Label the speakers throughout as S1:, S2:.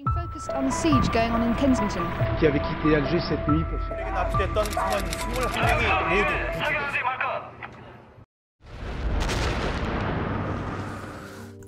S1: Been focused on the siege going on in Kensington.
S2: qui avait quitté Alger cette nuit pour se...
S3: 납치됐던 승무원 21명이 모두 구출됐습니다.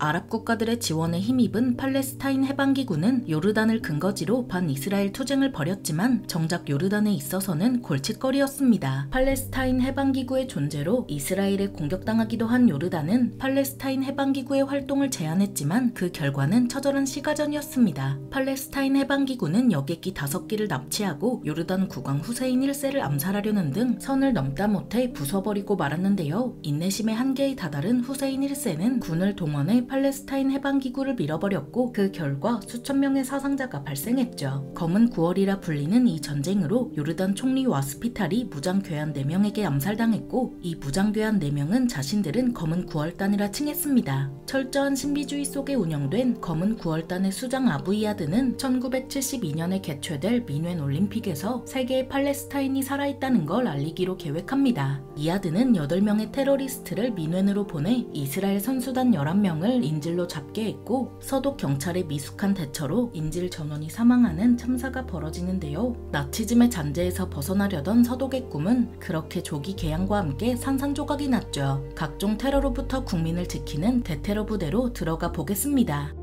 S4: 아랍 국가들의 지원에 힘입은 팔레스타인 해방기구는 요르단을 근거지로 반이스라엘 투쟁을 벌였지만 정작 요르단에 있어서는 골칫거리였습니다. 팔레스타인 해방기구의 존재로 이스라엘에 공격당하기도 한 요르단은 팔레스타인 해방기구의 활동을 제한했지만 그 결과는 처절한 시가전이었습니다. 팔레스타인 해방기구는 여객기 5기를 납치하고 요르단 국왕 후세인 1세를 암살하려는 등 선을 넘다 못해 부숴버리고 말았는데요. 인내심의 한계에 다다른 후세인 1세는 군을 동원해 팔레스타인 해방기구를 밀어버렸고 그 결과 수천 명의 사상자가 발생했죠. 검은 9월이라 불리는 이 전쟁으로 요르단 총리 와스피탈이 무장괴한 4명에게 암살당했고 이 무장괴한 4명은 자신들은 검은 9월단이라 칭했습니다. 철저한 신비주의 속에 운영된 검은 9월단의 수장 아부이아드는 1972년에 개최될 미넨 올림픽에서 세계의 팔레스타인이 살아있다는 걸 알리기로 계획합니다. 이아드는 8명의 테러리스트를 미넨으로 보내 이스라엘 선수단 11명을 인질로 잡게 했고 서독 경찰의 미숙한 대처로 인질 전원이 사망하는 참사가 벌어지는데요. 나치즘의 잔재에서 벗어나려던 서독의 꿈은 그렇게 조기 개양과 함께 산산조각이 났죠. 각종 테러로부터 국민을 지키는 대테러 부대로 들어가 보겠습니다.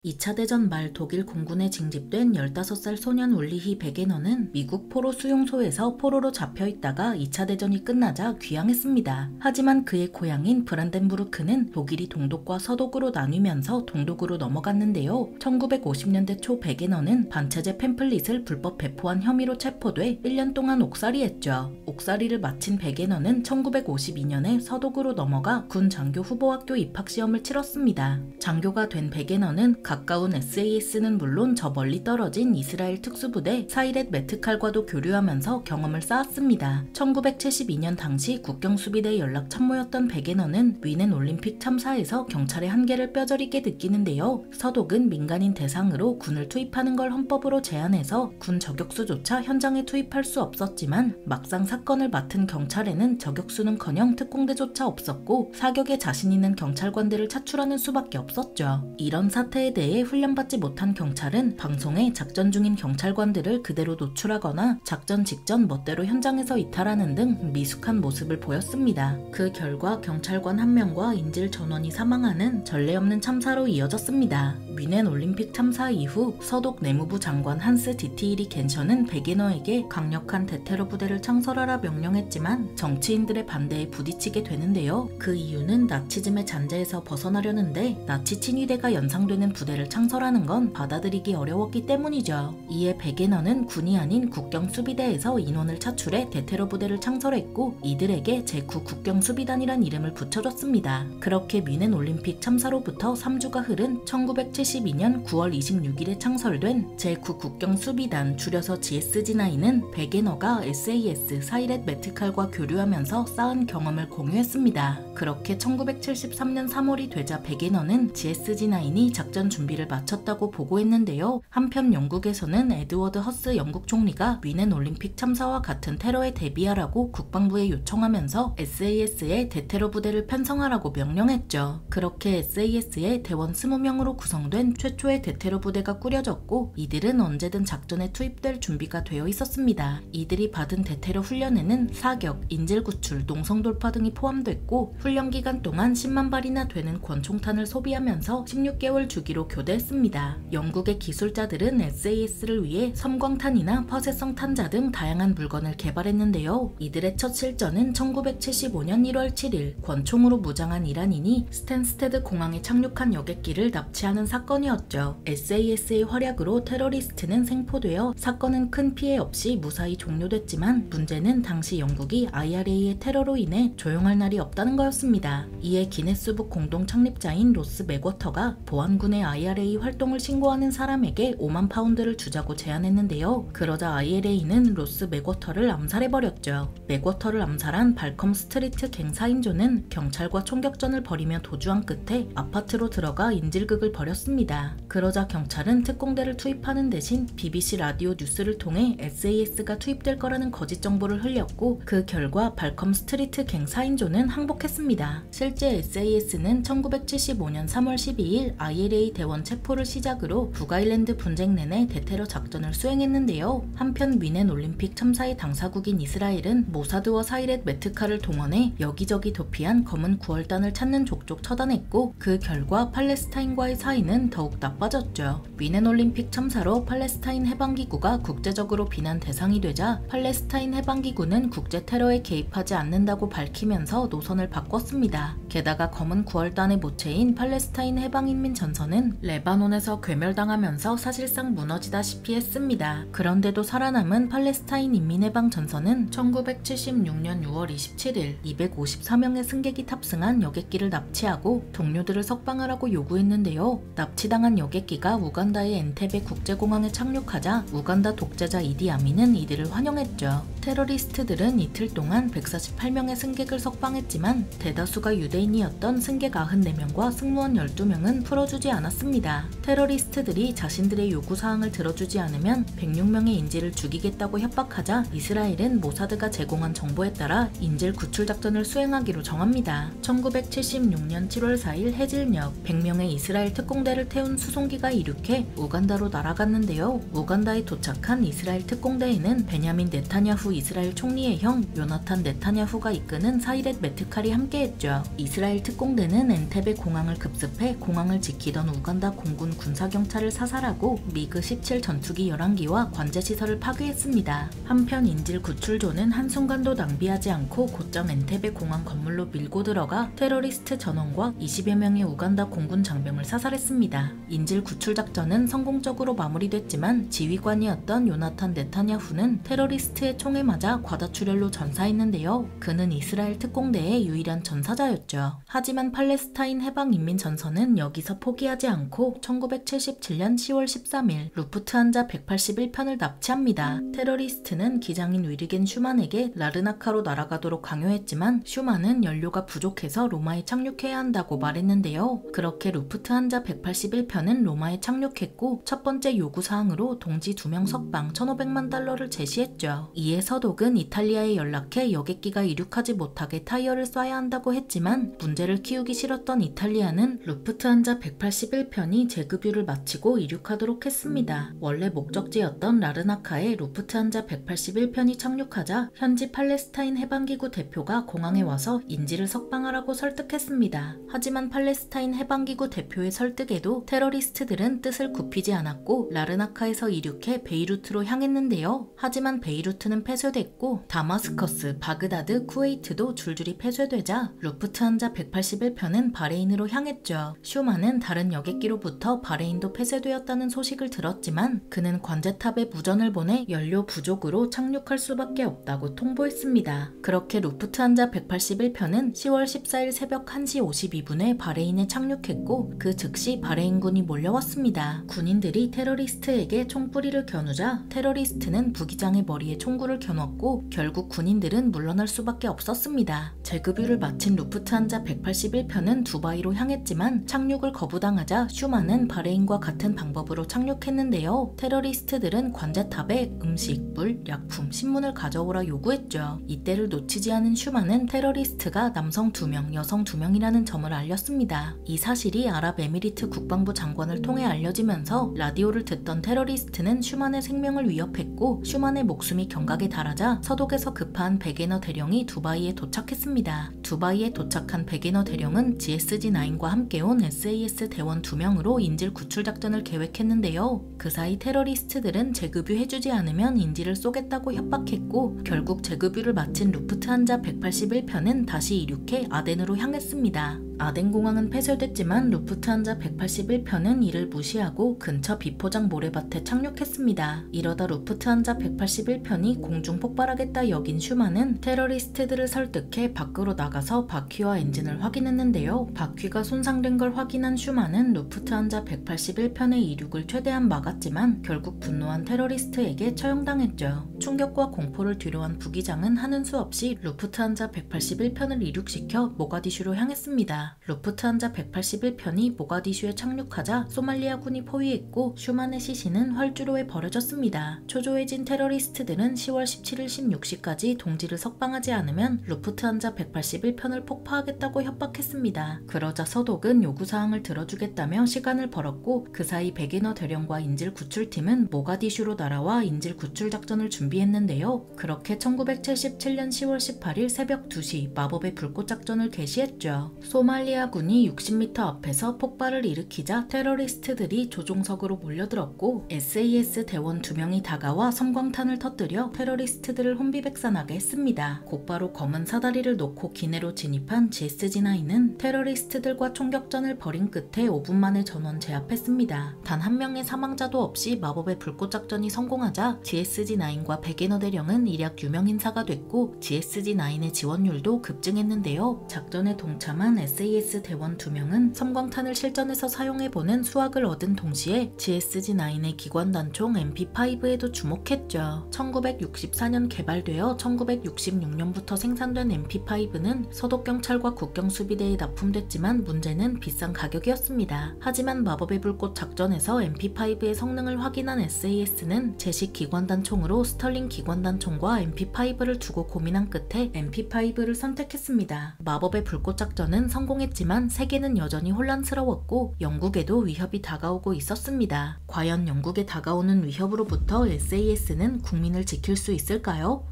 S4: 2차 대전 말 독일 공군에 징집된 15살 소년 울리히 베게너는 미국 포로 수용소에서 포로로 잡혀있다가 2차 대전이 끝나자 귀향했습니다. 하지만 그의 고향인 브란덴부르크는 독일이 동독과 서독으로 나뉘면서 동독으로 넘어갔는데요. 1950년대 초 베게너는 반체제 팸플릿을 불법 배포한 혐의로 체포돼 1년 동안 옥살이했죠. 옥살이를 마친 베게너는 1952년에 서독으로 넘어가 군 장교 후보학교 입학시험을 치렀습니다. 장교가 된 베게너는 가까운 SAS는 물론 저 멀리 떨어진 이스라엘 특수부대 사이렛 메트칼과도 교류하면서 경험을 쌓았습니다. 1972년 당시 국경수비대 연락 참모였던 베게너는 위넨 올림픽 참사에서 경찰의 한계를 뼈저리게 느끼는데요. 서독은 민간인 대상으로 군을 투입하는 걸 헌법으로 제한해서 군 저격수조차 현장에 투입할 수 없었지만 막상 사건을 맡은 경찰에는 저격수는커녕 특공대조차 없었고 사격에 자신 있는 경찰관들을 차출하는 수밖에 없었죠. 이런 사태에 대해 훈련받지 못한 경찰은 방송에 작전 중인 경찰관들을 그대로 노출하거나 작전 직전 멋대로 현장에서 이탈하는 등 미숙한 모습을 보였습니다. 그 결과 경찰관 1명과 인질 전원이 사망하는 전례 없는 참사로 이어졌습니다. 미넨 올림픽 참사 이후 서독 내무부 장관 한스 디티일이 겐션은 베게너에게 강력한 대테러 부대를 창설하라 명령했지만 정치인들의 반대에 부딪히게 되는데요. 그 이유는 나치즘의 잔재에서 벗어나려는데 나치 친위대가 연상되는 부대를 창설하는 건 받아들이기 어려웠기 때문이죠. 이에 베게너는 군이 아닌 국경수비대에서 인원을 차출해 대테러 부대를 창설했고 이들에게 제9국경수비단이란 이름을 붙여줬습니다. 그렇게 미넨 올림픽 참사로부터 3주가 흐른 1972년 9월 26일에 창설된 제9국경수비단 줄여서 GSG9는 베게너가 SAS 사이렛 메트칼과 교류하면서 쌓은 경험을 공유했습니다. 그렇게 1973년 3월이 되자 베게너는 GSG9이 작전 준비를 마쳤다고 보고했는데요. 한편 영국에서는 에드워드 허스 영국 총리가 미넨 올림픽 참사와 같은 테러에 대비하라고 국방부에 요청하면서 SAS의 대테러 부대를 편성하라고 명령했죠. 그렇게 SAS의 대원 20명으로 구성된 최초의 대테러 부대가 꾸려졌고 이들은 언제든 작전에 투입될 준비가 되어 있었습니다. 이들이 받은 대테러 훈련에는 사격, 인질 구출, 농성 돌파 등이 포함됐고 훈련 기간 동안 10만 발이나 되는 권총탄을 소비하면서 16개월 주기로 교대했습니다. 영국의 기술자들은 SAS를 위해 섬광탄이나 파쇄성 탄자 등 다양한 물건을 개발했는데요. 이들의 첫 실전은 1975년 1월 7일 권총으로 무장한 이란인이 스탠스테드 공항에 착륙한 여객기를 납치하는 사건이었죠. SAS의 활약으로 테러리스트는 생포되어 사건은 큰 피해 없이 무사히 종료됐지만 문제는 당시 영국이 IRA의 테러로 인해 조용할 날이 없다는 거였습니다. 이에 기네스북 공동 창립자인 로스 맥워터가 보안군의 IRA 활동을 신고하는 사람에게 5만 파운드를 주자고 제안했는데요. 그러자 IRA는 로스 맥워터를 암살해버렸죠. 맥워터를 암살한 발컴 스트리트 갱 4인조는 경찰과 총격전을 벌이며 도주한 끝에 아파트로 들어가 인질극을 벌였습니다. 그러자 경찰은 특공대를 투입하는 대신 BBC 라디오 뉴스를 통해 SAS가 투입될 거라는 거짓 정보를 흘렸고, 그 결과 발컴 스트리트 갱 4인조는 항복했습니다. 실제 SAS는 1975년 3월 12일 IRA 대원 체포를 시작으로 북아일랜드 분쟁 내내 대테러 작전을 수행했는데요. 한편 미넨 올림픽 참사의 당사국인 이스라엘은 모사드와 사이렛 메트카를 동원해 여기저기 도피한 검은 구월단을 찾는 족족 처단했고, 그 결과 팔레스타인과의 사이는 더욱 나빠졌죠. 미넨 올림픽 참사로 팔레스타인 해방기구가 국제적으로 비난 대상이 되자 팔레스타인 해방기구는 국제 테러에 개입하지 않는다고 밝히면서 노선을 바꿨습니다. 게다가 검은 구월단의 모체인 팔레스타인 해방인민 전선은 레바논에서 괴멸당하면서 사실상 무너지다시피 했습니다. 그런데도 살아남은 팔레스타인 인민해방 전선은 1976년 6월 27일 254명의 승객이 탑승한 여객기를 납치하고 동료들을 석방하라고 요구했는데요. 납치당한 여객기가 우간다의 엔테베 국제공항에 착륙하자 우간다 독재자 이디 아민은 이들을 환영했죠. 테러리스트들은 이틀 동안 148명의 승객을 석방했지만 대다수가 유대인이었던 승객 94명과 승무원 12명은 풀어주지 않았습니다. 테러리스트들이 자신들의 요구사항을 들어주지 않으면 106명의 인질을 죽이겠다고 협박하자 이스라엘은 모사드가 제공한 정보에 따라 인질 구출 작전을 수행하기로 정합니다. 1976년 7월 4일 해질녘 100명의 이스라엘 특공대를 태운 수송기가 이륙해 우간다로 날아갔는데요. 우간다에 도착한 이스라엘 특공대에는 베냐민 네타냐후 이스라엘 총리의 형 요나탄 네타냐후가 이끄는 사이렛 메트칼이 함께했죠. 이스라엘 특공대는 엔테베 공항을 급습해 공항을 지키던 우간다 공군 군사경찰을 사살하고 미그 17 전투기 11기와 관제시설을 파괴했습니다. 한편 인질 구출조는 한순간도 낭비하지 않고 곧장 엔테베 공항 건물로 밀고 들어가 테러리스트 전원과 20여 명의 우간다 공군 장병을 사살했습니다. 인질 구출 작전은 성공적으로 마무리됐지만 지휘관이었던 요나탄 네타냐후는 테러리스트의 총에 맞아 과다출혈로 전사했는데요. 그는 이스라엘 특공대의 유일한 전사자였죠. 하지만 팔레스타인 해방인민전선은 여기서 포기하지 않고 1977년 10월 13일 루프트한자 181편을 납치합니다. 테러리스트는 기장인 위르겐 슈만에게 라르나카로 날아가도록 강요했지만 슈만은 연료가 부족해서 로마에 착륙해야 한다고 말했는데요. 그렇게 루프트한자 181편은 로마에 착륙했고 첫 번째 요구사항으로 동지 2명 석방 1,500만 달러를 제시했죠. 이에 서독은 이탈리아에 연락해 여객기가 이륙하지 못하게 타이어를 쏴야 한다고 했지만 문제를 키우기 싫었던 이탈리아는 루프트한자 181편이 재급유를 마치고 이륙하도록 했습니다. 원래 목적지였던 라르나카에 루프트한자 181편이 착륙하자 현지 팔레스타인 해방기구 대표가 공항에 와서 인질을 석방하라고 설득했습니다. 하지만 팔레스타인 해방기구 대표의 설득에도 테러리스트들은 뜻을 굽히지 않았고 라르나카에서 이륙해 베이루트로 향했는데요. 하지만 베이루트는 폐쇄됐고 다마스커스, 바그다드, 쿠웨이트도 줄줄이 폐쇄되자 루프트한자 181편은 바레인으로 향했죠. 슈만은 다른 여객기로부터 바레인도 폐쇄되었다는 소식을 들었지만 그는 관제탑에 무전을 보내 연료 부족으로 착륙할 수밖에 없다고 통보했습니다. 그렇게 루프트한자 181편은 10월 14일 새벽 1시 52분에 바레인에 착륙했고 그 즉시 바레인군이 몰려왔습니다. 군인들이 테러리스트에게 총뿌리를 겨누자 테러리스트는 부기장의 머리에 총구를 겨눴고 결국 군인들은 물러날 수밖에 없었습니다. 재급유를 마친 루프트한자 181편은 두바이로 향했지만 착륙을 거부당하자 슈만은 바레인과 같은 방법으로 착륙했는데요. 테러리스트들은 관제탑에 음식, 물, 약품, 신문을 가져오라 요구했죠. 이때를 놓치지 않은 슈만은 테러리스트가 남성 2명, 여성 2명이라는 점을 알렸습니다. 이 사실이 아랍에미리트 국방부 장관을 통해 알려지면서 라디오를 듣던 테러리스트는 슈만의 생명을 위협했고 슈만의 목숨이 경각에 달하자 서독에서 급한 베게너 대령이 두바이에 도착했습니다. 두바이에 도착한 베게너 대령은 GSG-9과 함께 온 SAS 대원 2명으로 인질 구출 작전을 계획했는데요. 그 사이 테러리스트들은 재급유해주지 않으면 인질을 쏘겠다고 협박했고 결국 재급유를 마친 루프트한자 181편은 다시 이륙해 아덴으로 향했습니다. 아덴공항은 폐쇄됐지만 루프트한자 181편은 이를 무시하고 근처 비포장 모래밭에 착륙했습니다. 이러다 루프트한자 181편이 공중 폭발하겠다 여긴 슈만은 테러리스트들을 설득해 밖으로 나가서 바퀴와 엔진을 확인했는데요. 바퀴가 손상된 걸 확인한 슈만은 루프트한자 181편의 이륙을 최대한 막았지만 결국 분노한 테러리스트에게 처형당했죠. 충격과 공포를 뒤로한 부기장은 하는 수 없이 루프트한자 181편을 이륙시켜 모가디슈로 향했습니다. 루프트한자 181편이 모가디슈에 착륙하자 소말리아군이 포위했고 슈만의 시신은 활주로에 버려졌습니다. 초조해진 테러리스트들은 10월 17일 16시까지 동지를 석방하지 않으면 루프트한자 181편을 폭파하겠다고 협박했습니다. 그러자 서독은 요구사항을 들어주겠다며 시간을 벌었고 그 사이 베게너 대령과 인질 구출팀은 모가디슈로 날아와 인질 구출 작전을 준비했는데요. 그렇게 1977년 10월 18일 새벽 2시 마법의 불꽃 작전을 개시했죠. 소말리아군이 60m 앞에서 폭발을 일으키자 테러리스트들이 조종석으로 몰려들었고 SAS 대원 2명이 다가와 섬광탄을 터뜨려 테러리스트들을 혼비백산하게 했습니다. 곧바로 검은 사다리를 놓고 기내로 진입한 GSG-9은 테러리스트들과 총격전을 벌인 끝에 5분 만에 전원 제압했습니다. 단 한 명의 사망자도 없이 마법의 불꽃 작전이 성공하자 GSG-9과 베게너 대령은 일약 유명 인사가 됐고 GSG-9의 지원율도 급증했는데요. 작전에 동참한 SAS 대원 2명은 섬광탄을 실전에서 사용해보는 수확을 얻은 동시에 GSG-9의 기관단총 MP5에도 주목했죠. 1964년 개발되어 1966년부터 생산된 MP5는 서독경찰과 국경수비대에 납품됐지만 문제는 비싼 가격이었습니다. 하지만 마법의 불꽃 작전에서 MP5의 성능을 확인한 SAS는 제식 기관단총으로 스털링 기관단총과 MP5를 두고 고민한 끝에 MP5를 선택했습니다. 마법의 불꽃 작전은 성공했지만 세계는 여전히 혼란스러웠고 영국에도 위협이 다가오고 있었습니다. 과연 영국에 다가오는 위협으로부터 SAS는 국민을 지킬 수 있을까요?